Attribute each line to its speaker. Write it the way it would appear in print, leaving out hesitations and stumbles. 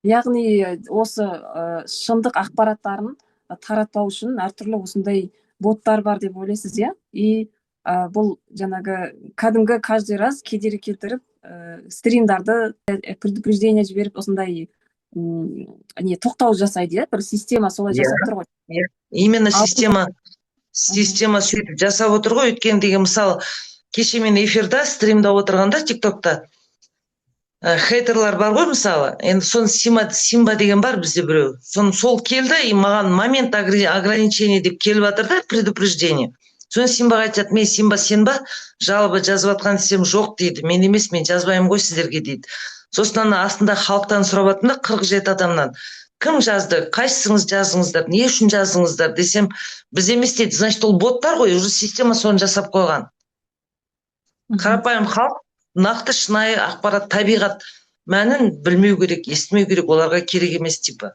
Speaker 1: яғни осы шындық ақпараттарын таратпау үшін әртүрлі осындай боттар бар деп ойлайсыз, иә? И бұл жаңағы кәдімгі каждый раз кедергі келтіріп стримдарды предупреждение жіберіп осындай не тоқтау жасайды, иә? Бір система солай
Speaker 2: Иә,
Speaker 1: жасап тұр ғой.
Speaker 2: иә. Именно
Speaker 1: Ал
Speaker 2: система сөйтіп жасап отыр ғой. Өйткені деген мысалы, кеше мен эфирда, стримда отырғанда, ТикТокта хейтерлар бар ғой мысалы. Енді соны Симба деген бар бізде біреу. Сол келді, и маған момент ограничения деп келіп жатыр да, предупреждение. Соны Симбаға айтады, мен Симба сен ба? Жалоба жазып жатқан десем, жоқ дейді. Мен емес, мен жазбаймын ғой сіздерге дейді. Сосын ана астында халықтан сұрап жатырмын да, 47 адамнан. Кім жазды? Қайсыңыз жаздыңыздар? Не үшін жаздыңыздар десем, біз емес дейді. Значит, ол боттар ғой, уже система соны жасап қойған. Қарапайым халық нақты шынайы ақпарат, табиғат мәнін білмеу керек, естімеу керек, оларға керек емес типа.